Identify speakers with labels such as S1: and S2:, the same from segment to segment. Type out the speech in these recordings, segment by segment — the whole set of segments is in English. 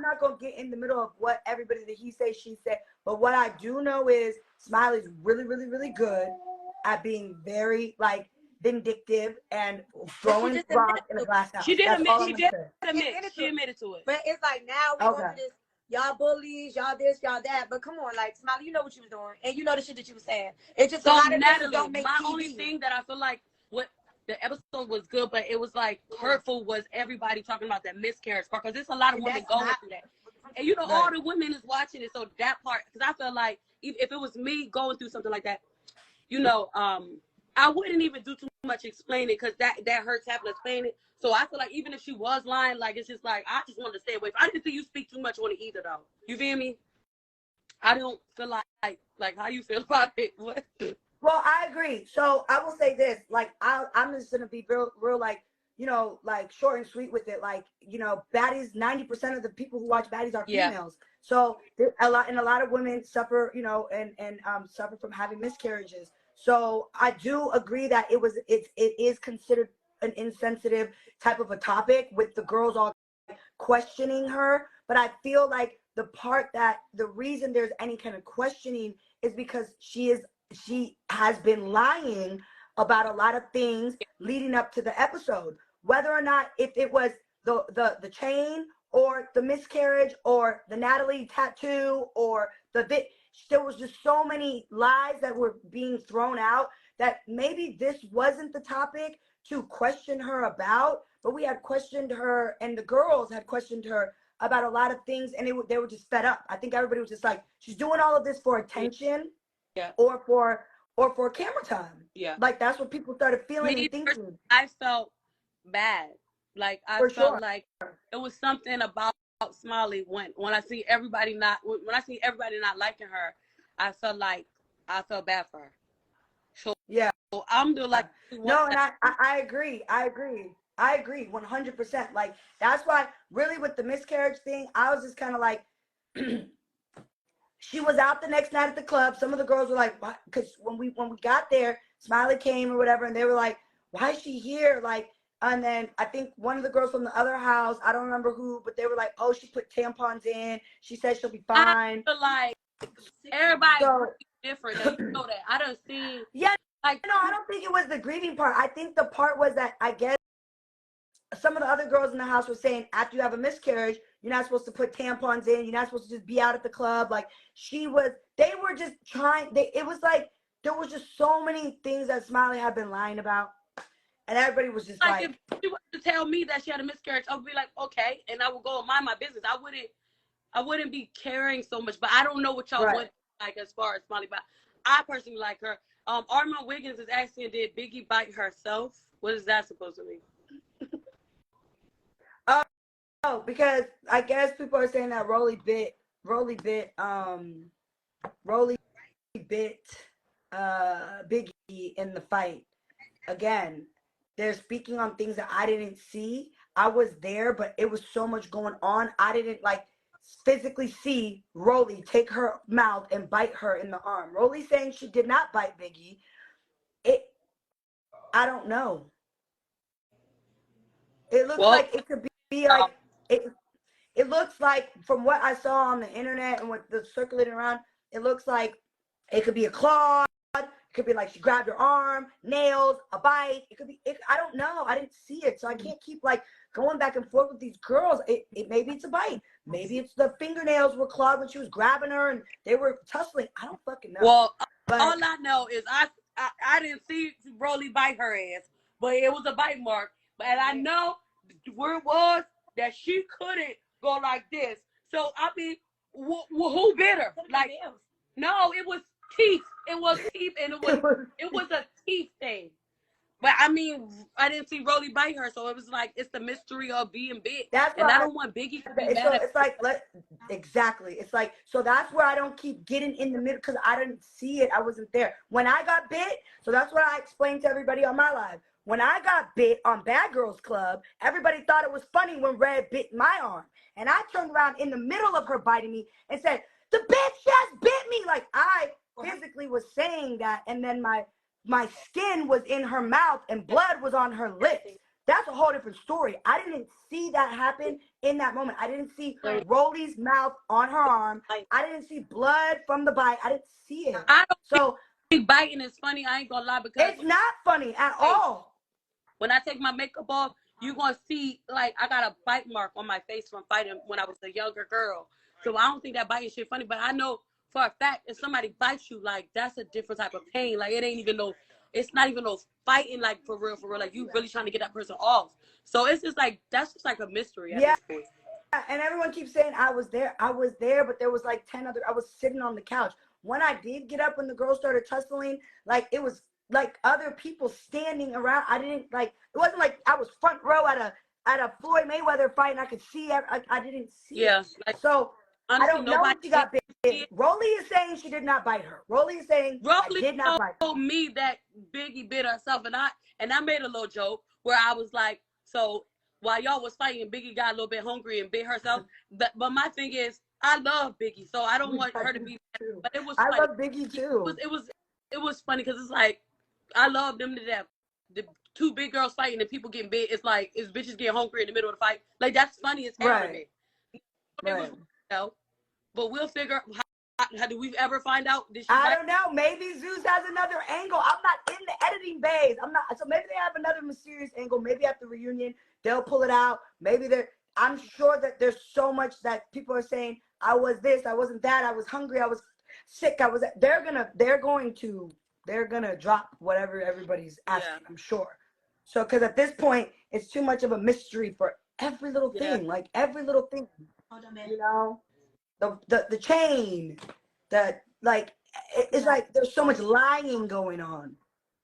S1: I'm not gonna get in the middle of what everybody that he say, she said. But what I do know is Smiley's really, really, really good at being very like vindictive and throwing rocks in a glass house.
S2: She did
S1: admit.
S2: She admitted to it.
S3: But it's like now we go through this. Y'all bullies, y'all this, y'all that. But come on, like Smiley, you know what you was doing, and you know the shit that you was saying. It's just
S2: so
S3: a lot of
S2: Natalie,
S3: don't make
S2: my
S3: TV.
S2: only thing that I feel like what the episode was good, but it was like hurtful was everybody talking about that miscarriage part, because there's a lot of women going through that, and you know all the women is watching it. So that part, because I feel like if it was me going through something like that, you know, I wouldn't even do too much explaining, because that hurts having to explain it. So I feel like even if she was lying, like it's just like I just wanted to stay away. I didn't think you speak too much on it either, though. You feel me? I don't feel like how you feel about it. What?
S1: Well, I agree. So I will say this, like I'm just gonna be real, like, you know, like short and sweet with it. Like, you know, baddies, 90% of the people who watch baddies are females. So a lot of women suffer, you know, and suffer from having miscarriages. So I do agree that it is considered an insensitive type of a topic with the girls all questioning her. But I feel like the reason there's any kind of questioning is because she has been lying about a lot of things leading up to the episode. Whether or not if it was the chain or the miscarriage or the Natalie tattoo or there was just so many lies that were being thrown out that maybe this wasn't the topic to question her about, but we had questioned her and the girls had questioned her about a lot of things, and they were just fed up. I think everybody was just like, she's doing all of this for attention, or for camera time. Yeah, like that's what people started feeling and thinking.
S2: I felt bad. Like I felt like it was something about Smiley when I see everybody not liking her. I felt bad for her. So so I'm doing like
S1: no, and I agree. I agree 100%. Like that's why really with the miscarriage thing, I was just kind of like, she was out the next night at the club. Some of the girls were like, because when we got there, Smiley came or whatever, and they were like, why is she here? Like, and then I think one of the girls from the other house, I don't remember who, but they were like, oh, she put tampons in. She said she'll be fine.
S2: I feel like everybody different. You know that. I don't see.
S1: Yeah, like no, I don't think it was the grieving part. I think the part was that I guess some of the other girls in the house were saying after you have a miscarriage, you're not supposed to put tampons in. You're not supposed to just be out at the club. Like they were just trying. It was like there was just so many things that Smiley had been lying about, and everybody was just like
S2: if she was to tell me that she had a miscarriage, I would be like, okay, and I would go and mind my business. I wouldn't be caring so much. But I don't know what y'all would like as far as Smiley. But I personally like her. Armand Wiggins is asking, did Biggie bite herself? What is that supposed to mean?
S1: Oh, because I guess people are saying that Rolly bit Biggie in the fight. Again, they're speaking on things that I didn't see. I was there, but it was so much going on. I didn't like physically see Rolly take her mouth and bite her in the arm. Rolly saying she did not bite Biggie. I don't know. It looks like it could be like it looks like from what I saw on the internet and what the circulating around, it looks like it could be a claw. It could be like she grabbed her arm, nails, a bite. It could be. I don't know. I didn't see it, so I can't keep like going back and forth with these girls. Maybe it's a bite. Maybe it's the fingernails were clawed when she was grabbing her and they were tussling. I don't fucking know.
S2: Well, all I know is I didn't see Rolly bite her ass, but it was a bite mark. And I know where it was that she couldn't go like this. So I mean, who bit her? Like, no, it was teeth. It was teeth, and it was a teeth thing. But I mean, I didn't see Rolly bite her, so it was like it's the mystery of being big. I don't want Biggie to be mad.
S1: It's like exactly. It's like so that's where I don't keep getting in the middle because I didn't see it. I wasn't there when I got bit. So that's what I explained to everybody on my live. When I got bit on Bad Girls Club, everybody thought it was funny when Red bit my arm. And I turned around in the middle of her biting me and said, the bitch just bit me. Like I physically was saying that. And then my skin was in her mouth and blood was on her lips. that's a whole different story. I didn't see that happen in that moment. I didn't see Rolly's mouth on her arm. I didn't see blood from the bite. I didn't see it.
S2: I don't think biting is funny. I ain't gonna lie, because
S1: it's not funny at all.
S2: When I take my makeup off, you're gonna see, like, I got a bite mark on my face from fighting when I was a younger girl. So I don't think that biting shit funny, but I know for a fact if somebody bites you, like, that's a different type of pain. Like, it ain't even no, it's not even no fighting, like, for real. Like, you really trying to get that person off. So it's just like, that's just like a mystery at this point.
S1: And everyone keeps saying I was there, but there was like 10 other, I was sitting on the couch. When I did get up, when the girls started tussling, like, it was like other people standing around. I didn't, like, it wasn't like I was front row at a Floyd Mayweather fight and I could see, I didn't see it.
S2: Like,
S1: so I don't know if she got bit. Rolly is saying she did not bite her. Rolly is saying I did not bite her.
S2: Told me that Biggie bit herself, and I made a little joke where I was like, so while y'all was fighting, Biggie got a little bit hungry and bit herself. But my thing is, I love Biggie, so I don't want her to be bad. But it was funny.
S1: I love Biggie too.
S2: It was funny because it's like, I love them to death. The two big girls fighting and people getting bit. It's like, it's bitches getting hungry in the middle of the fight. Like, that's funny as hell to me. Right. But we'll figure out how do we ever find out?
S1: I don't know. Maybe Zeus has another angle. I'm not in the editing phase. I'm not. So maybe they have another mysterious angle. Maybe at the reunion they'll pull it out. Maybe I'm sure that there's so much that people are saying, I was this, I wasn't that, I was hungry, I was sick, they're going to drop whatever everybody's asking, I'm sure. So, because at this point, it's too much of a mystery for every little thing, like every little thing, you know, the chain, it's like there's so much lying going on.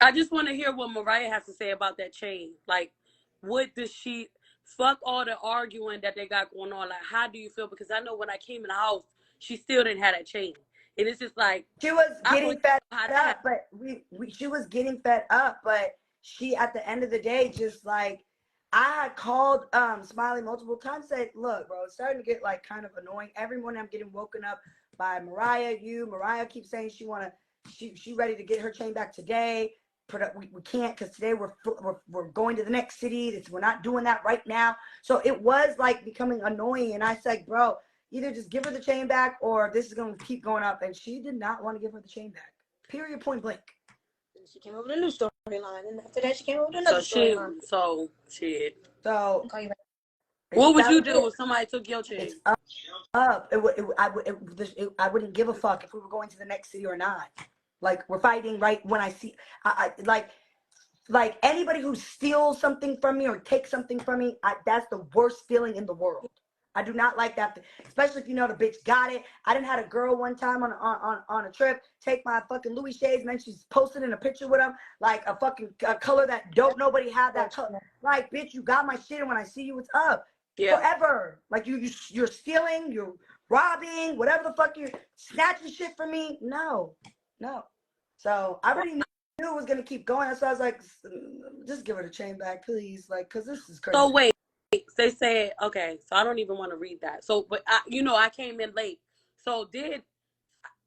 S2: I just want to hear what Mariah has to say about that chain. Like, what does she, fuck all the arguing that they got going on. Like, how do you feel? Because I know when I came in the house, she still didn't have that chain. And it's just like,
S1: she was getting fed up, but she was getting fed up, but she, at the end of the day, just like, I had called Smiley multiple times, said, look, bro, it's starting to get like kind of annoying. Every morning I'm getting woken up by Mariah. Mariah keeps saying she ready to get her chain back today. We can't, because today we're going to the next city. We're not doing that right now. So it was like becoming annoying. And I said, bro, either just give her the chain back or this is going to keep going up. And she did not want to give her the chain back. Period, point blank.
S3: She came over with a new storyline. And after that, she came over with another storyline.
S1: So
S2: what would you do if somebody took your chain?
S1: It's up. I wouldn't give a fuck if we were going to the next city or not. Like, we're fighting right when I see, like anybody who steals something from me or takes something from me, that's the worst feeling in the world. I do not like that, especially if you know the bitch got it. I didn't had a girl one time on a trip take my fucking Louis shades, and then she's posted in a picture with them, like a fucking color that nobody had that color. Like, bitch, you got my shit, and when I see you, it's up. Yeah. Forever. Like, you're stealing, you're robbing, whatever the fuck, you're snatching shit from me. No. So I already knew it was gonna keep going. So I was like, just give her the chain back, please. Like, cause this is crazy.
S2: So wait, they said, okay, so I don't even want to read that. So, but I came in late. So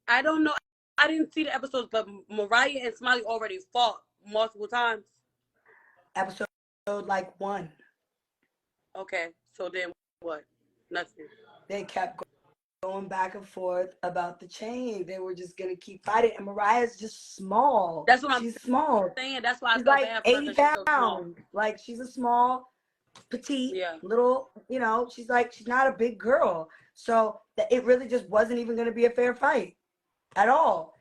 S2: I don't know. I didn't see the episodes, but Mariah and Smiley already fought multiple times.
S1: Episode like 1.
S2: Okay, so then what? Nothing.
S1: They kept going back and forth about the chain. They were just gonna keep fighting, and Mariah's just small.
S2: That's what
S1: she's small.
S2: Saying. That's why
S1: she's
S2: I feel
S1: like
S2: bad
S1: 80 pounds. Like, she's a small, petite, little. She's not a big girl. So it really just wasn't even gonna be a fair fight at all.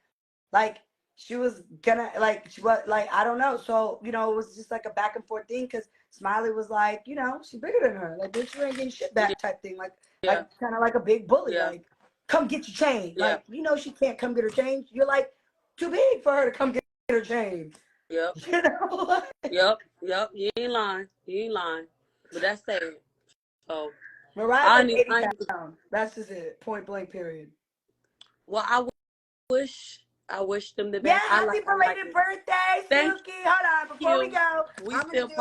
S1: Like, she was gonna I don't know. So it was just like a back and forth thing, because Smiley was like, she's bigger than her. Like, bitch, you ain't getting shit back type thing. Like kind of like a big bully. Like, come get your chain. Like, she can't come get her chain. You're like too big for her to come get her chain.
S2: Yep. Yep. You ain't lying. But that's sad. So
S1: Mariah's 80 pounds. That's just it. Point blank, period.
S2: Well, I wish them the best.
S1: Yeah, happy belated birthday, Suki. Hold on, before we go, I'm gonna do a